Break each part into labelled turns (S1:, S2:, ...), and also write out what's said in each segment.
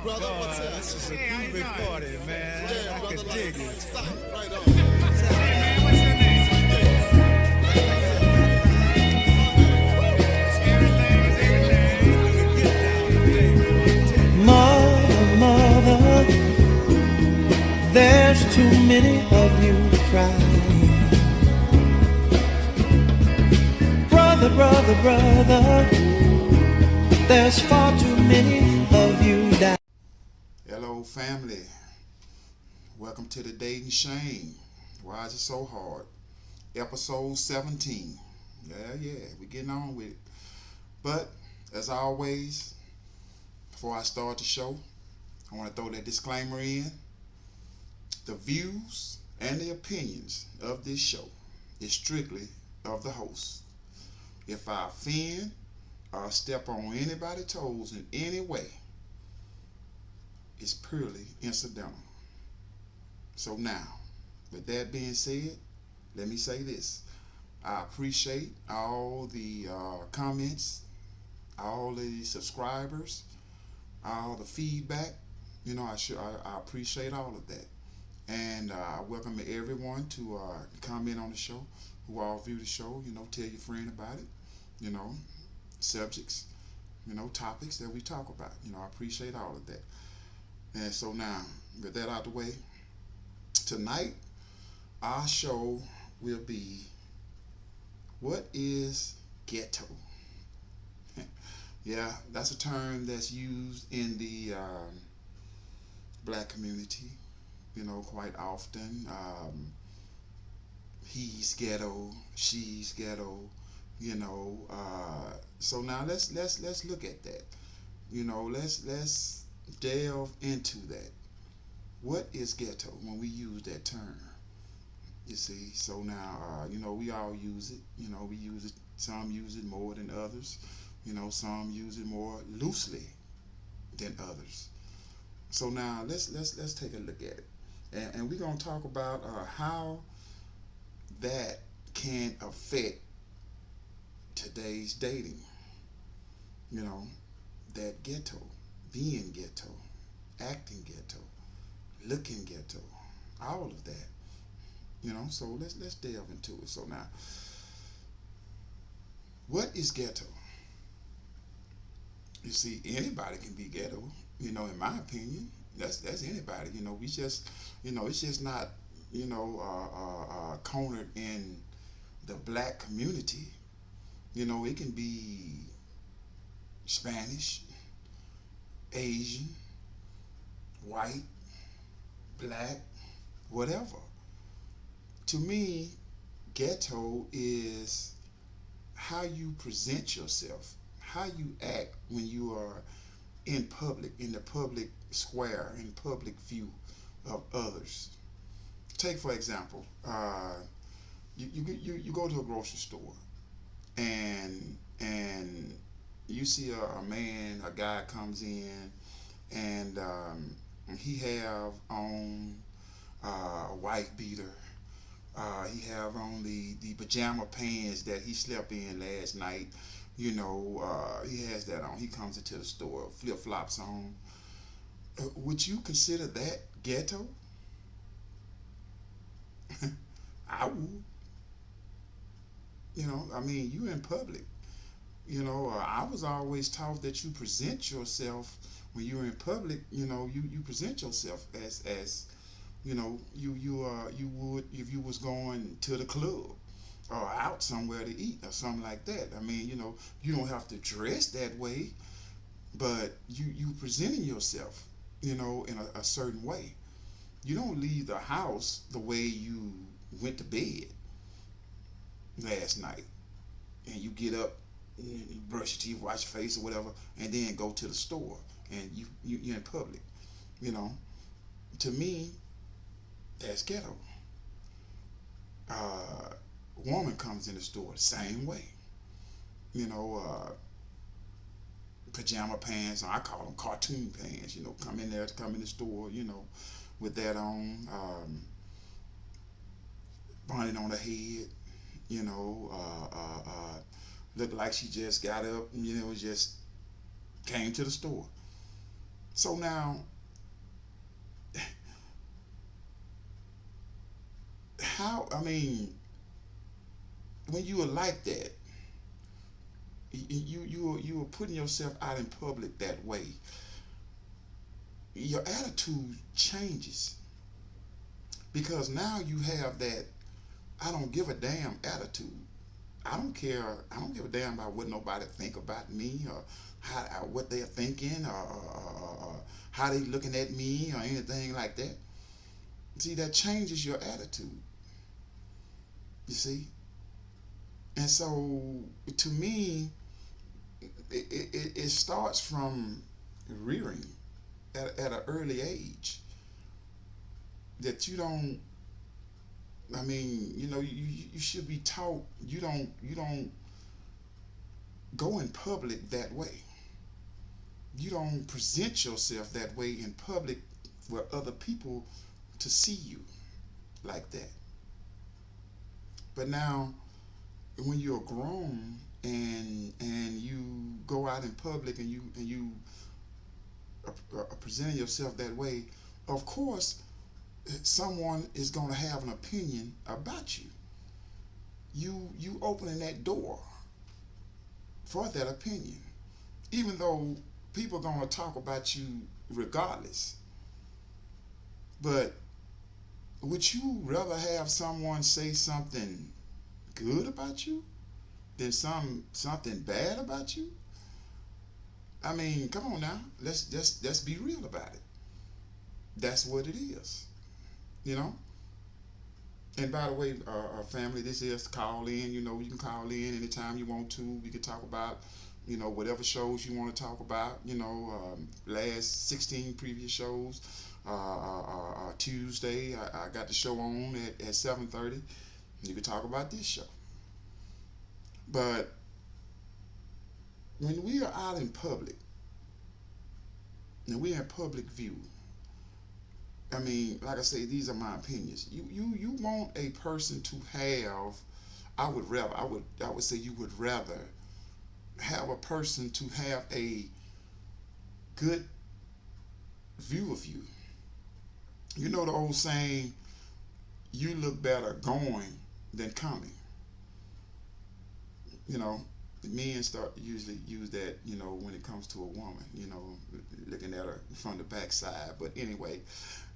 S1: brother. What's up?
S2: This is a groovy party, man.
S1: Yeah,
S2: I
S1: brother.
S2: can dig it.
S1: Stop. Right on.
S3: Man, what's your name? Everything is everything.
S4: Mother, mother, there's too many of you crying. Brother, brother, brother, there's far too many of you dying.
S5: Hello, family. Welcome to the Dating Shame. Why is it so hard? Episode 17. Yeah, we're getting on with it. But, as always, before I start the show, I want to throw that disclaimer in. The views and the opinions of this show is strictly of the host. If I offend or step on anybody's toes in any way, it's purely incidental. So now, with that being said, let me say this. I appreciate all the comments, all the subscribers, all the feedback. You know, I appreciate all of that. And I welcome everyone to comment on the show, who all view the show. You know, tell your friend about it. You know, subjects, you know, topics that we talk about. You know, I appreciate all of that. And so now, with that out the way, tonight our show will be, what is ghetto? Yeah, that's a term that's used in the black community, you know, quite often. He's ghetto, she's ghetto, you know. So now let's look at that. You know, let's delve into that. What is ghetto when we use that term? You see, so now you know, we all use it. You know, we use it. Some use it more than others. You know, some use it more loosely than others. So now let's take a look at it, and we're gonna talk about how that can affect today's dating. You know, that ghetto, being ghetto, acting ghetto, looking ghetto, all of that. You know, so let's delve into it. So now, what is ghetto? You see, anybody can be ghetto. You know, in my opinion, that's anybody. You know, we just, you know, it's just not, you know, cornered in the black community. You know, it can be Spanish, Asian, white, black, whatever. To me, ghetto is how you present yourself, how you act when you are in public, in the public square, in public view of others. Take for example, you go to a grocery store and you see a man, a guy comes in, and he have on a wife beater. He have on the pajama pants that he slept in last night. You know, he has that on. He comes into the store, flip flops on. Would you consider that ghetto? I would. You know, I mean, you in public. You know, I was always taught that you present yourself when you're in public. You know, you present yourself as you know, you would if you was going to the club or out somewhere to eat or something like that. I mean, you know, you don't have to dress that way, but you presenting yourself, you know, in a certain way. You don't leave the house the way you went to bed last night, and you get up, you brush your teeth, wash your face or whatever, and then go to the store, and you're in public. You know, to me, that's ghetto. Woman comes in the store the same way. You know, pajama pants, I call them cartoon pants. You know, come in there to come in the store. You know, with that on, bonnet on her head. You know, looked like she just got up. You know, just came to the store. So now, how, I mean, when you are like that, you are putting yourself out in public that way, your attitude changes because now you have that I don't give a damn attitude. I don't care. I don't give a damn about what nobody think about me or what they're thinking or how they looking at me or anything like that. See, that changes your attitude. You see, and so to me, it starts from rearing at an early age that you don't. I mean, you should be taught you don't go in public that way. You don't present yourself that way in public for other people to see you like that. But now, when you're grown and you go out in public and you are presenting yourself that way, of course, someone is going to have an opinion about you. You opening that door for that opinion, even though people are going to talk about you regardless. But would you rather have someone say something good about you than something bad about you? I mean, come on now. Let's be real about it. That's what it is, you know. And by the way, family, this is call in. You can call in anytime you want to. We can talk about, whatever shows you want to talk about. Last 16 previous shows. Tuesday, I got the show on at 7:30. You can talk about this show. But when we are out in public, and we're in public view, I mean, like I say, these are my opinions. You want a person to have. I would say you would rather have a person to have a good view of you. You know the old saying, you look better going than coming. You know, men start usually use that, when it comes to a woman, looking at her from the backside. But anyway,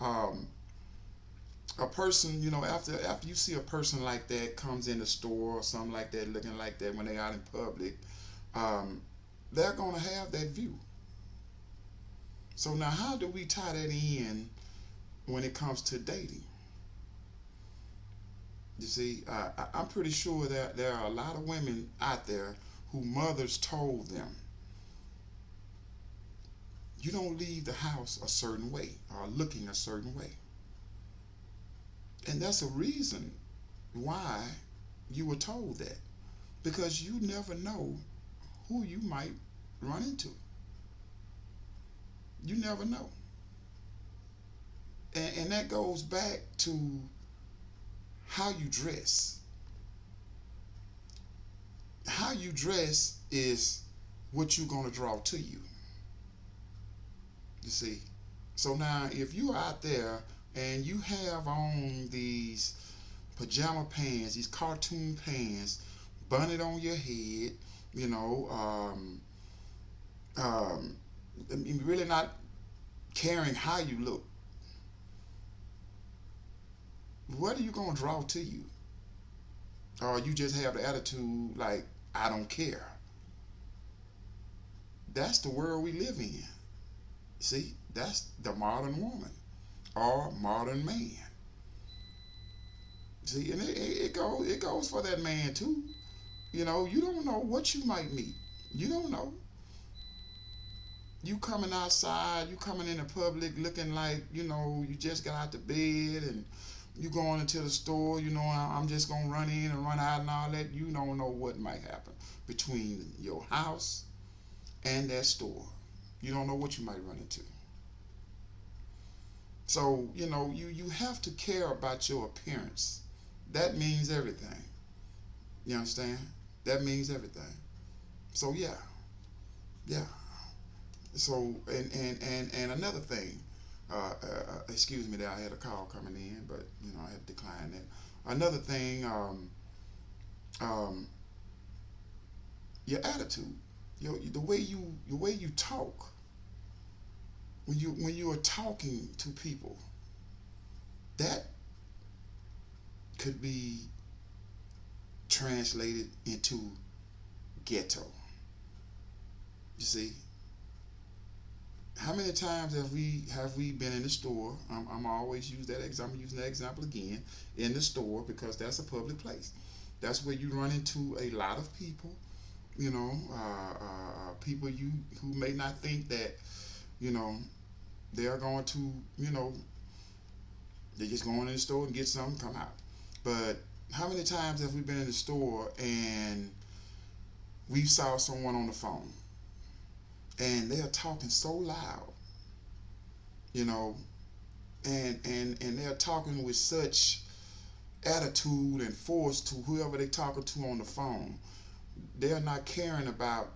S5: a person, after you see a person like that comes in the store or something like that, looking like that when they're out in public, they're gonna have that view. So now, how do we tie that in when it comes to dating? You see, I'm pretty sure that there are a lot of women out there who mothers told them, you don't leave the house a certain way or looking a certain way. And that's a reason why you were told that. Because you never know who you might run into. You never know. And that goes back to how you dress. How you dress is what you're going to draw to you. You see? So now, if you're out there and you have on these pajama pants, these cartoon pants, bunted on your head, really not caring how you look, what are you going to draw to you? Or you just have the attitude like, I don't care. That's the world we live in. See, that's the modern woman or modern man. See, and it goes for that man too. You don't know what you might meet. You don't know. You coming outside, you coming into public looking like, you just got out the bed and you going into the store, I'm just going to run in and run out and all that. You don't know what might happen between your house and that store. You don't know what you might run into. So, you have to care about your appearance. That means everything. You understand? That means everything. So, yeah. So and another thing, excuse me, that I had a call coming in, but I had to decline that. Another thing, um, your attitude, the way you talk when you are talking to people, that could be translated into ghetto. You see, how many times have we been in the store? I'm always use that example. I'm using that example again in the store because that's a public place. That's where you run into a lot of people. People who may not think that you know they are going to they're just going in the store and get something, come out. But how many times have we been in the store and we saw someone on the phone and they're talking so loud, you know, and they're talking with such attitude and force to whoever they're talking to on the phone. They're not caring about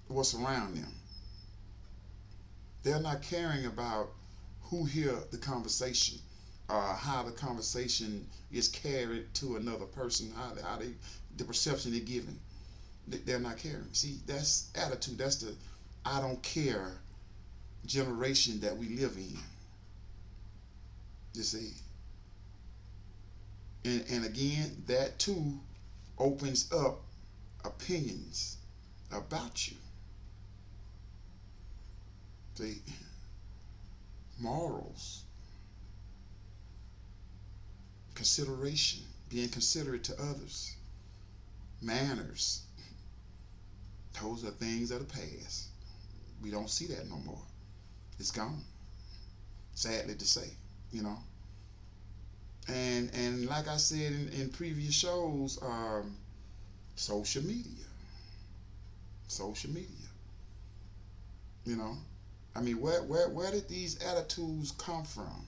S5: what's around them. They're not caring about who hear the conversation, how the conversation is carried to another person, how they the perception they're given. They're not caring. See, that's attitude. That's the I don't care generation that we live in. You see, and again, that too opens up opinions about you. See, morals, consideration, being considerate to others, manners. Those are things of the past. We don't see that no more. It's gone. Sadly to say, you know. And like I said in previous shows, social media, social media. You know, I mean, where did these attitudes come from?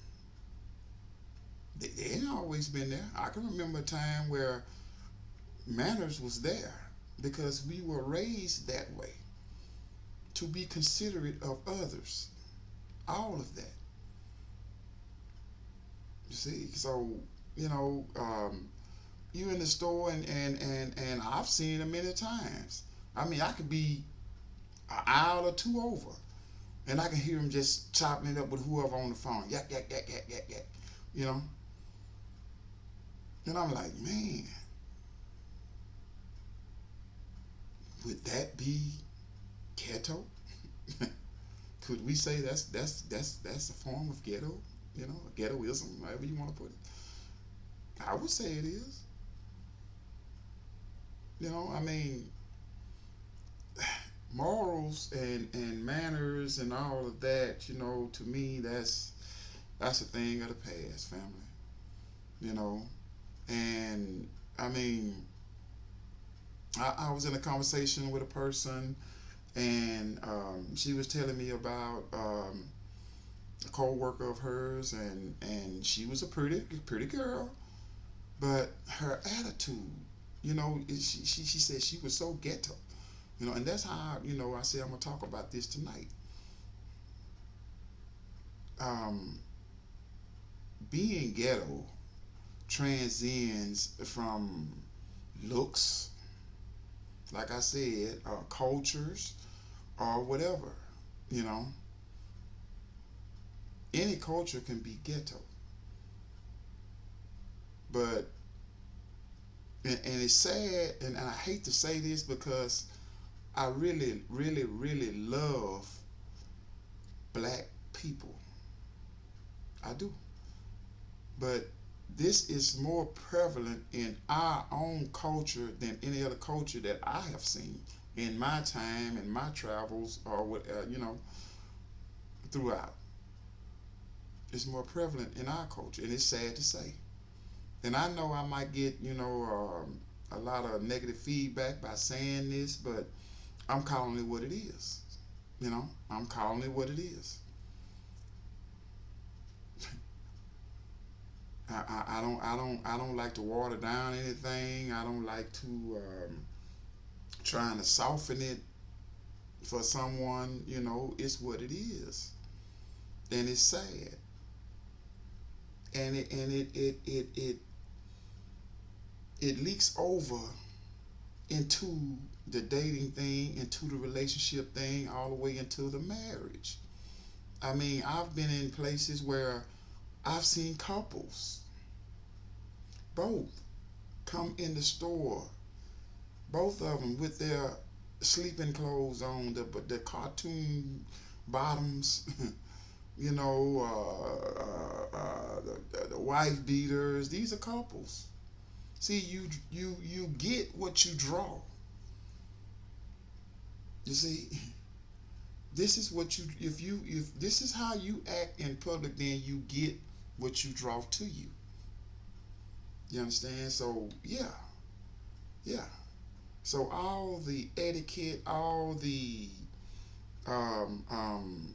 S5: They ain't always been there. I can remember a time where manners was there because we were raised that way to be considerate of others. All of that. You see, so you know, you in the store and I've seen it many times. I mean, I could be an aisle or two over, and I can hear him just chopping it up with whoever on the phone. Yak yak yak yak yak yak. You know, and I'm like, man, would that be ghetto? Could we say that's a form of ghetto? You know, ghettoism, however you want to put it. I would say it is. You know, I mean, morals and manners and all of that. You know, to me, that's a thing of the past, family. You know, and I mean, I was in a conversation with a person, and she was telling me about a co-worker of hers, and she was a pretty girl, but her attitude, she said she was so ghetto, and that's how I said I'm gonna talk about this tonight. Um, Being ghetto transcends from looks, like I said, cultures or whatever, you know. Any culture can be ghetto, but and it's sad, and I hate to say this because I really, really, really love black people. I do, but this is more prevalent in our own culture than any other culture that I have seen in my time and my travels or what throughout. It's more prevalent in our culture, and it's sad to say. And I know I might get a lot of negative feedback by saying this, but I'm calling it what it is. I'm calling it what it is. I don't like to water down anything. I don't like to trying to soften it. for someone, it's what it is, and it's sad, and it leaks over into the dating thing, into the relationship thing, all the way into the marriage. I mean, I've been in places where I've seen couples both come in the store, both of them with their sleeping clothes on, the cartoon bottoms, the wife beaters. These are couples. See, you get what you draw. You see, this is what you if this is how you act in public, then you get what you draw to you. You understand? So yeah, yeah. So all the etiquette, all the um, um,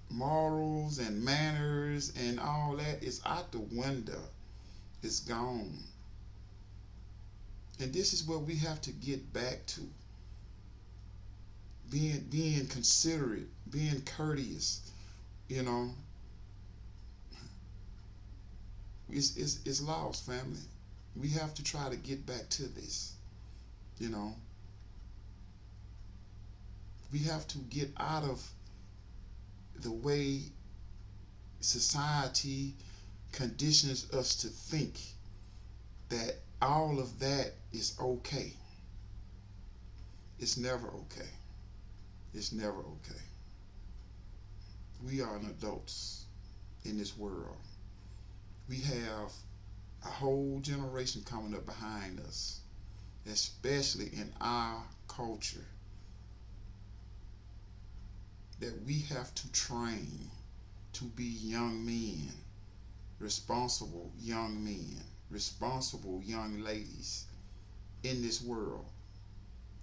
S5: morals and manners and all that is out the window. It's gone. And this is where we have to get back to being considerate, being courteous. You know, it's lost, family. We have to try to get back to this. You know, we have to get out of the way society conditions us to think that all of that is okay. It's never okay. It's never okay. We are adults in this world. We have a whole generation coming up behind us, especially in our culture, that we have to train to be young men, responsible young men, responsible young ladies in this world.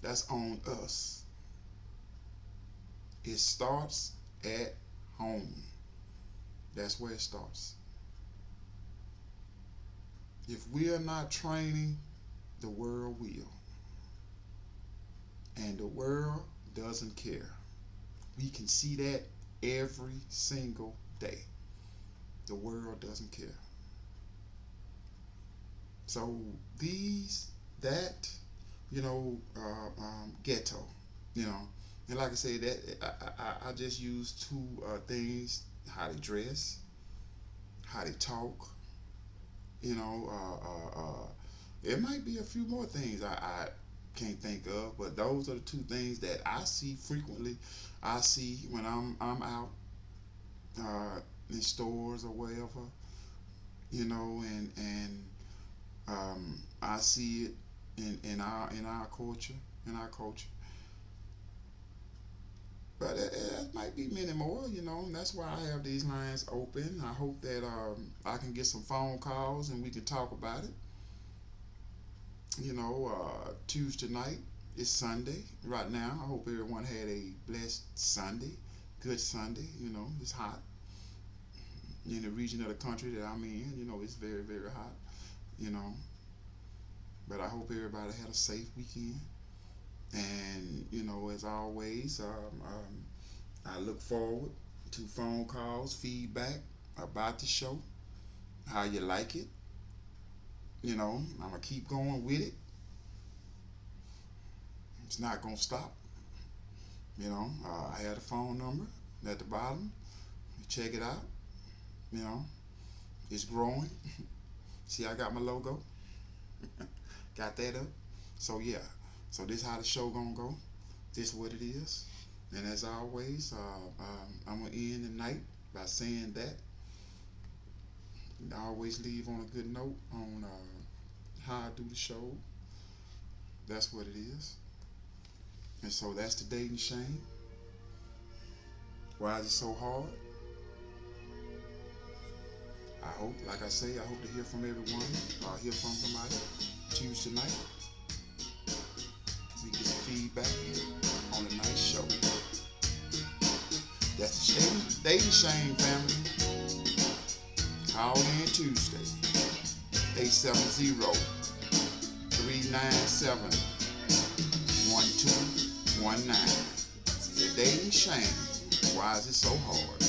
S5: That's on us. It starts at home. That's where it starts. If we are not training, the world will. And the world doesn't care. We can see that every single day. The world doesn't care. So Getto, and like I said, that I just use two things: how they dress, how they talk. It might be a few more things I can't think of, but those are the two things that I see frequently. I see when I'm out in stores or wherever, and I see it in our culture, But it might be many more, and that's why I have these lines open. I hope that I can get some phone calls and we can talk about it. Tuesday night is Sunday right now. I hope everyone had a blessed Sunday, good Sunday. It's hot in the region of the country that I'm in. It's very, very hot. You know, but I hope everybody had a safe weekend. And as always, I look forward to phone calls, feedback about the show, how you like it. I'm gonna keep going with it. It's not gonna stop. I had a phone number at the bottom. Check it out. It's growing. See, I got my logo. Got that up. So yeah. So this how the show gonna go. This what it is. And as always, I'm gonna end the night by saying that. I always leave on a good note on how I do the show. That's what it is. And so that's the dating shame. Why is it so hard? I hope, like I say, I hope to hear from everyone. Hear from somebody Tuesday night. We get some feedback on the night show. That's the dating shame, family. Call in Tuesday, 870-397-1219. Your daily shame. Why is it so hard?